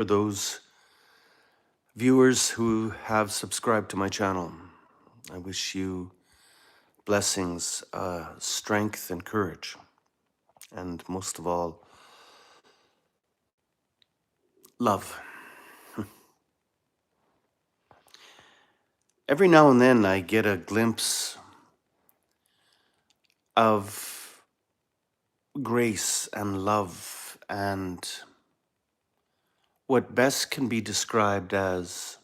For those viewers who have subscribed to my channel, I wish you blessings, strength, and courage. And most of all, love. Every now and then I get a glimpse of grace and love and what best can be described as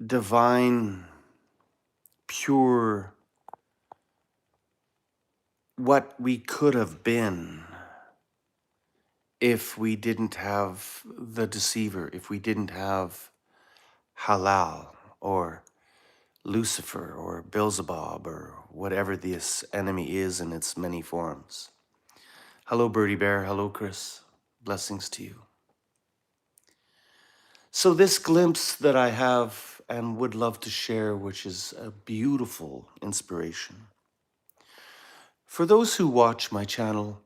divine, pure, what we could have been if we didn't have the deceiver, if we didn't have Halal or Lucifer or Beelzebub or whatever this enemy is in its many forms. Hello, Birdie Bear. Hello, Chris. Blessings to you. So this glimpse that I have and would love to share, which is a beautiful inspiration. For those who watch my channel,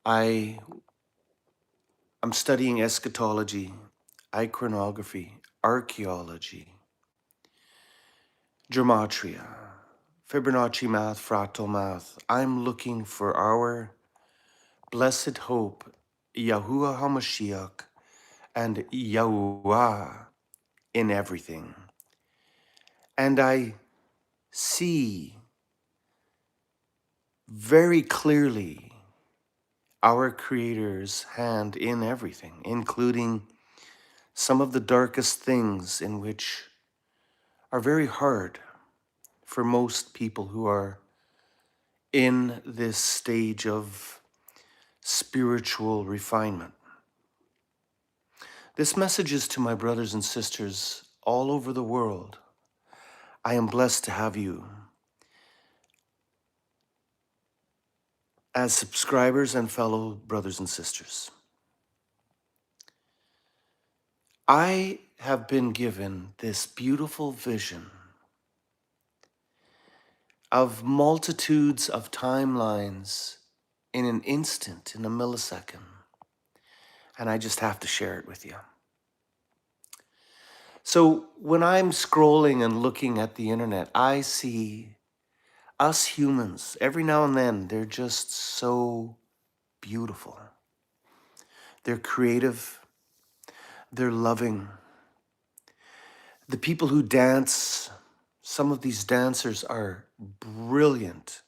I'm studying eschatology, iconography, archaeology, gematria, Fibonacci math, fractal math. I'm looking for our blessed hope, Yahuwah HaMashiach, and Yahuwah in everything. And I see very clearly our Creator's hand in everything, including some of the darkest things in which are very hard for most people who are in this stage of spiritual refinement. This message is to my brothers and sisters all over the world. I am blessed to have you as subscribers and fellow brothers and sisters. I have been given this beautiful vision of multitudes of timelines in an instant, in a millisecond, and I just have to share it with you. So when I'm scrolling and looking at the internet, I see us humans, every now and then, they're just so beautiful. They're creative, they're loving. The people who dance, some of these dancers are brilliant.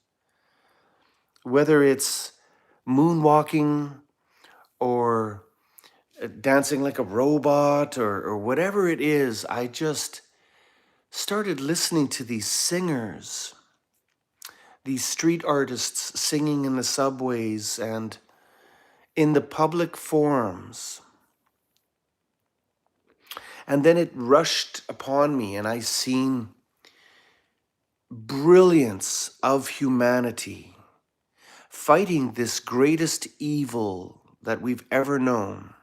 Whether it's moonwalking or dancing like a robot or whatever it is, I just started listening to these singers, these street artists singing in the subways and in the public forums. And then it rushed upon me and I seen brilliance of humanity fighting this greatest evil that we've ever known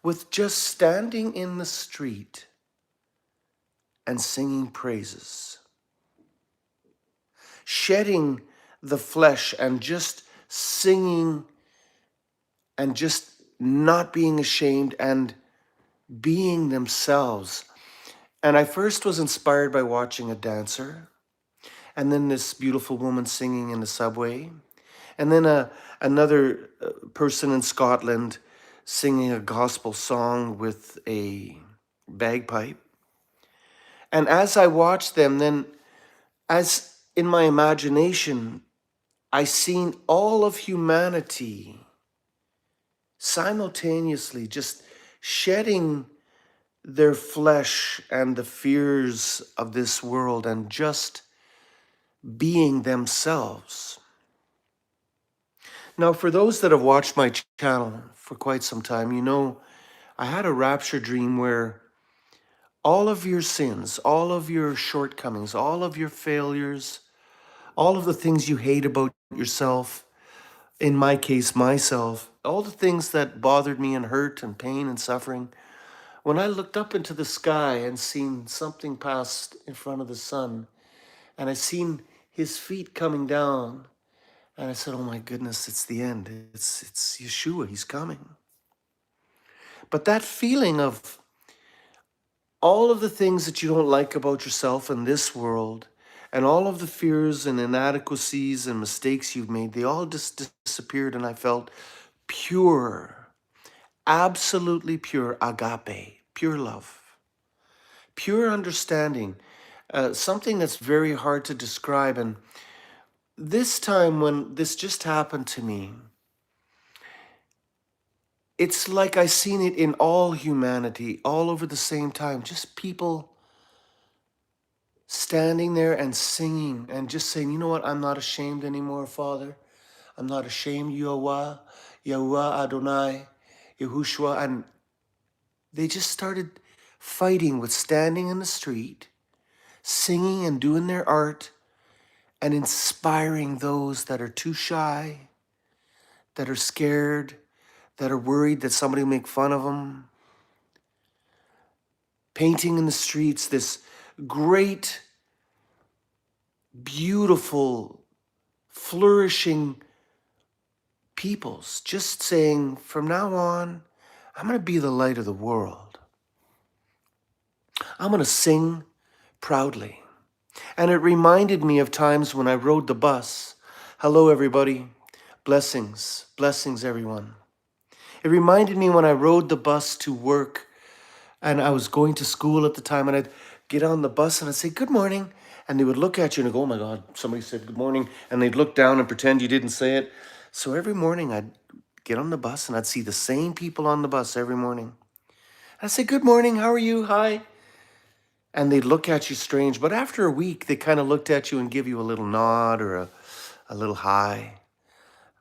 with just standing in the street and singing praises, shedding the flesh and just singing and just not being ashamed and being themselves. And I first was inspired by watching a dancer, and then this beautiful woman singing in the subway, and then another person in Scotland singing a gospel song with a bagpipe. And as I watched them, then as in my imagination, I seen all of humanity simultaneously just shedding their flesh and the fears of this world and just being themselves. Now, for those that have watched my channel for quite some time, you know, I had a rapture dream where all of your sins, all of your shortcomings, all of your failures, all of the things you hate about yourself, in my case, myself, all the things that bothered me and hurt and pain and suffering, when I looked up into the sky and seen something pass in front of the sun, and I seen his feet coming down, And I said, oh my goodness, it's the end. It's Yeshua, he's coming. But that feeling of all of the things that you don't like about yourself in this world, and all of the fears and inadequacies and mistakes you've made, they all just disappeared, and I felt pure, absolutely pure agape, pure love, pure understanding, something that's very hard to describe. And this time when this just happened to me, it's like I seen it in all humanity, all over the same time, just people standing there and singing and just saying, you know what, I'm not ashamed anymore, Father. I'm not ashamed, Yahuwah, Yahuwah Adonai, Yahushua. And they just started fighting with standing in the street, singing and doing their art and inspiring those that are too shy, that are scared, that are worried that somebody will make fun of them. Painting in the streets, this great, beautiful, flourishing peoples, just saying, from now on, I'm going to be the light of the world. I'm going to sing proudly. And it reminded me of times when I rode the bus. Hello, everybody. Blessings. Blessings, everyone. It reminded me when I rode the bus to work, and I was going to school at the time, and I'd get on the bus and I'd say, good morning. And they would look at you and go, oh my God, somebody said good morning. And they'd look down and pretend you didn't say it. So every morning I'd get on the bus and I'd see the same people on the bus every morning. I'd say, good morning, how are you? Hi. And they'd look at you strange. But after a week, they kind of looked at you and give you a little nod or a little hi.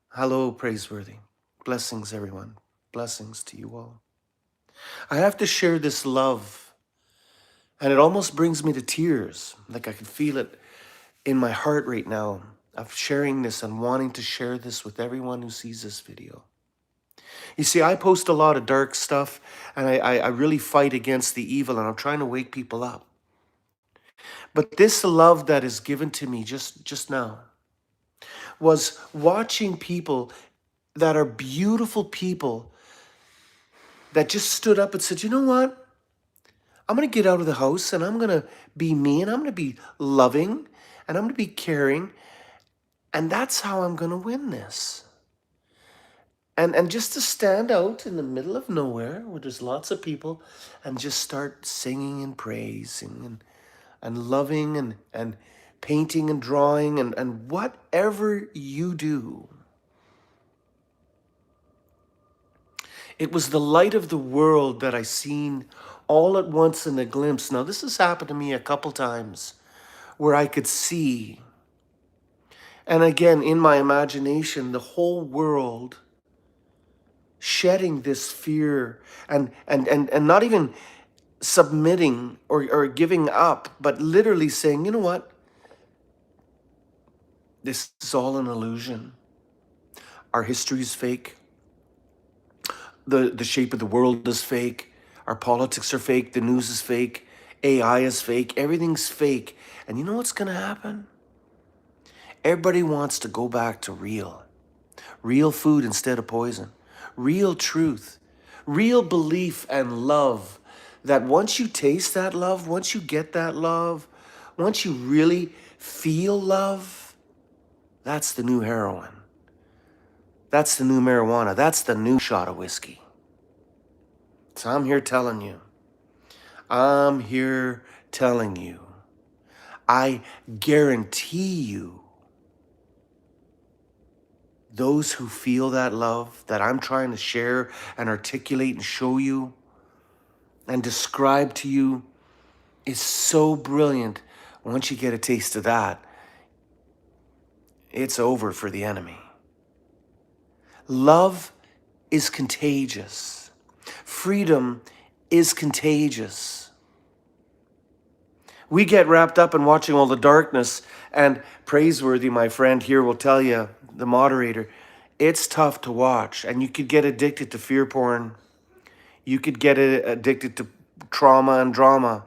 Hello, praiseworthy. Blessings, everyone. Blessings to you all. I have to share this love, and it almost brings me to tears. Like I can feel it in my heart right now of sharing this and wanting to share this with everyone who sees this video. You see, I post a lot of dark stuff, and I really fight against the evil, and I'm trying to wake people up. But this love that is given to me just now was watching people that are beautiful people that just stood up and said, you know what? I'm going to get out of the house and I'm going to be me and I'm going to be loving and I'm going to be caring. And that's how I'm going to win this. And just to stand out in the middle of nowhere where there's lots of people and just start singing and praising and loving and painting and drawing and whatever you do. It was the light of the world that I seen all at once in a glimpse. Now, this has happened to me a couple times where I could see, and again, in my imagination, the whole world shedding this fear and not even submitting or giving up, but literally saying, you know what? This is all an illusion. Our history is fake. The shape of the world is fake. Our politics are fake. The news is fake. AI is fake. Everything's fake. And you know what's going to happen? Everybody wants to go back to real food instead of poison, real truth, real belief and love. That once you taste that love, once you get that love, once you really feel love, that's the new heroin. That's the new marijuana. That's the new shot of whiskey. So I'm here telling you, I guarantee you, those who feel that love that I'm trying to share and articulate and show you and describe to you is so brilliant. Once you get a taste of that, it's over for the enemy. Love is contagious. Freedom is contagious. We get wrapped up in watching all the darkness, and praiseworthy, my friend here will tell you, the moderator, it's tough to watch, and you could get addicted to fear porn. You could get addicted to trauma and drama.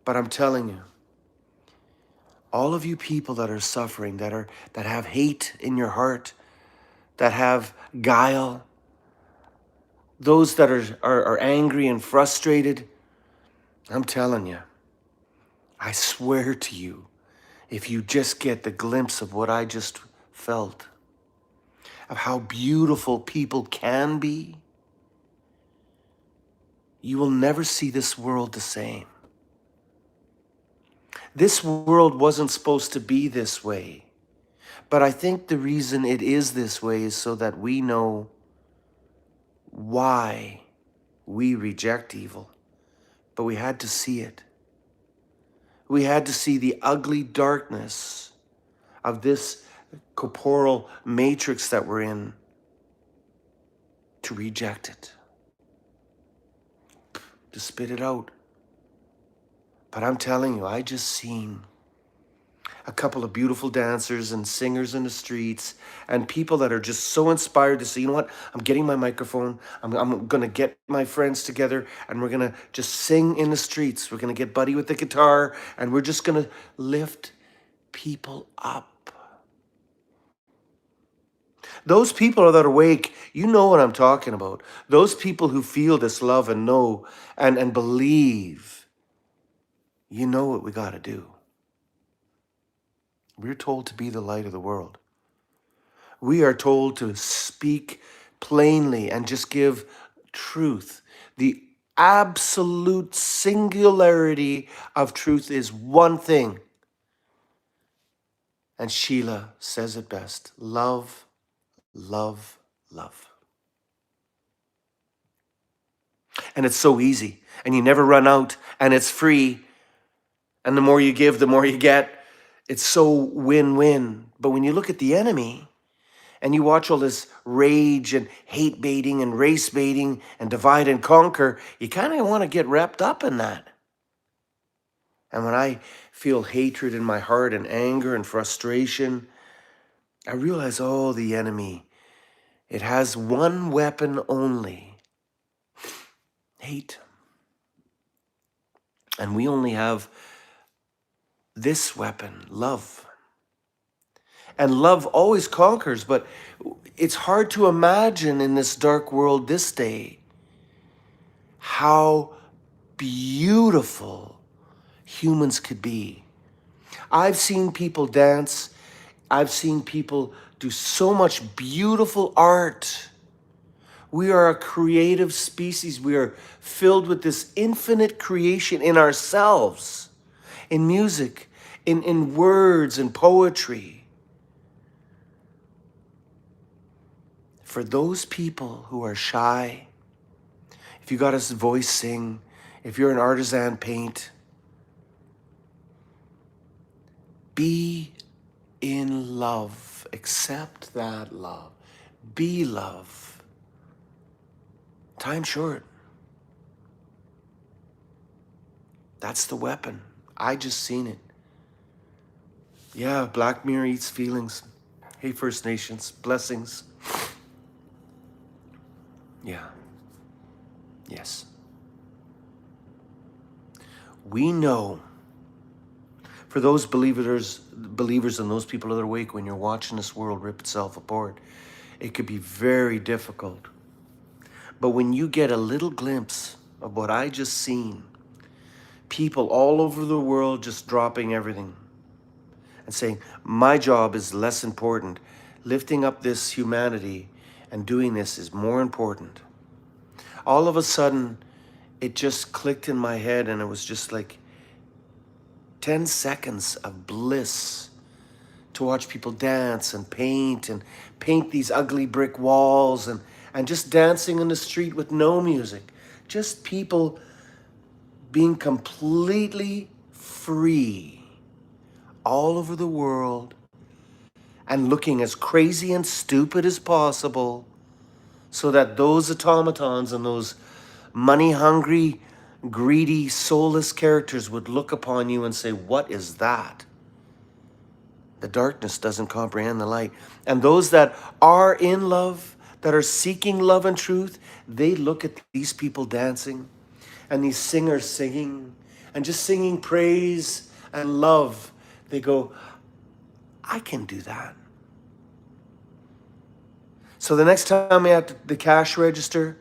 But I'm telling you, All of you people that are suffering, that have hate in your heart, that have guile, those that are angry and frustrated, I'm telling you, I swear to you, if you just get the glimpse of what I just felt, of how beautiful people can be, you will never see this world the same. This world wasn't supposed to be this way, but I think the reason it is this way is so that we know why we reject evil. But we had to see it. We had to see the ugly darkness of this corporal matrix that we're in to reject it, to spit it out. But I'm telling you, I just seen a couple of beautiful dancers and singers in the streets and people that are just so inspired to say, you know what, I'm getting my microphone. I'm going to get my friends together and we're going to just sing in the streets. We're going to get Buddy with the guitar and we're just going to lift people up. Those people that are awake, you know what I'm talking about. Those people who feel this love and know and believe, you know what we got to do. We're told to be the light of the world. We are told to speak plainly and just give truth. The absolute singularity of truth is one thing. And Sheila says it best. Love, love, love. And it's so easy. And you never run out. And it's free. And the more you give, the more you get. It's so win-win. But when you look at the enemy, and you watch all this rage and hate baiting and race baiting and divide and conquer, you kind of want to get wrapped up in that. And when I feel hatred in my heart and anger and frustration, I realize, oh, the enemy, it has one weapon only: hate. And we only have this weapon, love. And love always conquers, but it's hard to imagine in this dark world this day how beautiful humans could be. I've seen people dance. I've seen people do so much beautiful art. We are a creative species. We are filled with this infinite creation in ourselves, in music, in words and poetry. For those people who are shy, if you got a voice, sing. If you're an artisan, paint. Be in love. Accept that love. Be love. Time short. That's the weapon. I just seen it. Yeah, Black Mirror eats feelings. Hey, First Nations, blessings. Yeah. Yes. We know, for those believers and those people that are awake, when you're watching this world rip itself apart, it could be very difficult. But when you get a little glimpse of what I just seen, people all over the world just dropping everything and saying, my job is less important. Lifting up this humanity and doing this is more important. All of a sudden, it just clicked in my head and it was just like 10 seconds of bliss to watch people dance and paint these ugly brick walls and just dancing in the street with no music. Just people being completely free all over the world and looking as crazy and stupid as possible so that those automatons and those money-hungry, greedy, soulless characters would look upon you and say, what is that? The darkness doesn't comprehend the light. And those that are in love, that are seeking love and truth, they look at these people dancing and these singers singing and just singing praise and love They go, I can do that. So the next time you're at the cash register,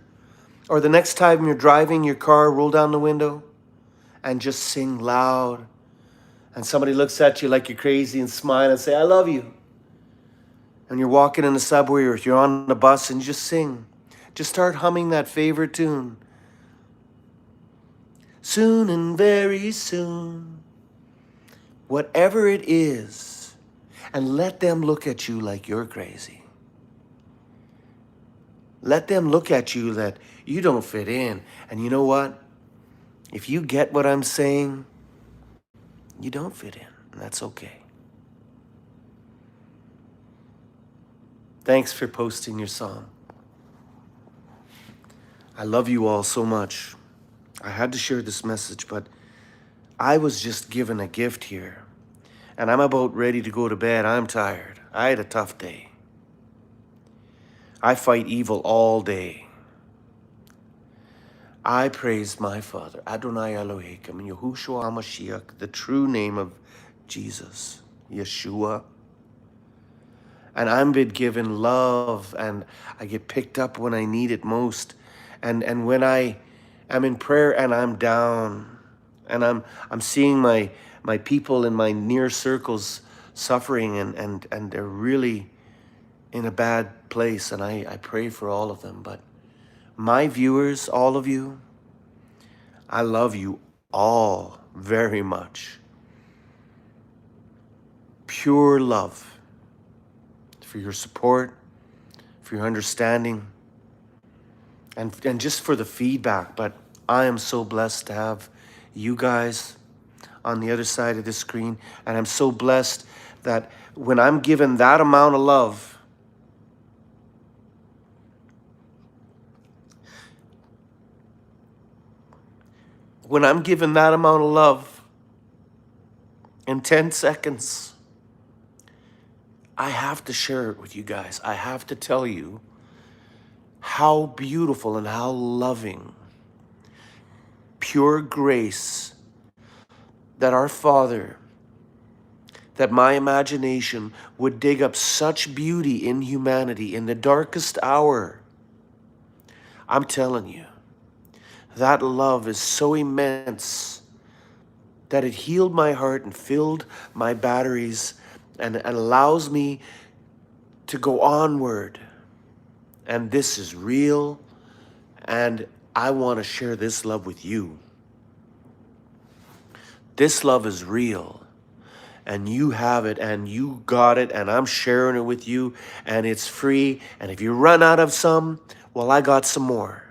or the next time you're driving your car, roll down the window and just sing loud. And somebody looks at you like you're crazy and smile and say, I love you. And you're walking in the subway or you're on the bus and you just sing. Just start humming that favorite tune. Soon and very soon, whatever it is, and let them look at you like you're crazy. Let them look at you that you don't fit in. And you know what? If you get what I'm saying, you don't fit in, and that's okay. Thanks for posting your song. I love you all so much. I had to share this message, but I was just given a gift here, and I'm about ready to go to bed. I'm tired. I had a tough day. I fight evil all day. I praise my Father, Adonai Elohim, Yahushua HaMashiach, the true name of Jesus, Yeshua. And I'm been given love, and I get picked up when I need it most. And when I am in prayer and I'm down, and I'm seeing my people in my near circles suffering, and they're really in a bad place, and I pray for all of them. But my viewers, all of you, I love you all very much. Pure love for your support, for your understanding, and just for the feedback. But I am so blessed to have you guys on the other side of the screen, and I'm so blessed that when I'm given that amount of love, in 10 seconds, I have to share it with you guys. I have to tell you how beautiful and how loving, pure grace that our Father, that my imagination would dig up such beauty in humanity in the darkest hour. I'm telling you, that love is so immense that it healed my heart and filled my batteries and allows me to go onward. And this is real, and I want to share this love with you. This love is real, and you have it, and you got it, and I'm sharing it with you, and it's free. And if you run out of some, well, I got some more.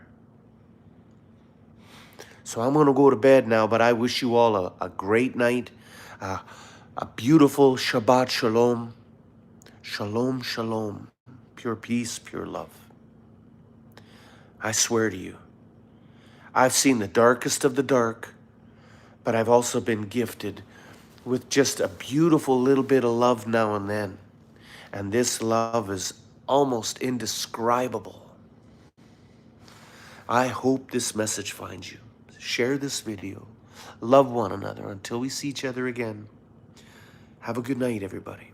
So I'm going to go to bed now, but I wish you all a great night, a beautiful Shabbat Shalom. Shalom, shalom. Pure peace, pure love. I swear to you, I've seen the darkest of the dark, but I've also been gifted with just a beautiful little bit of love now and then. And this love is almost indescribable. I hope this message finds you. Share this video. Love one another until we see each other again. Have a good night, everybody.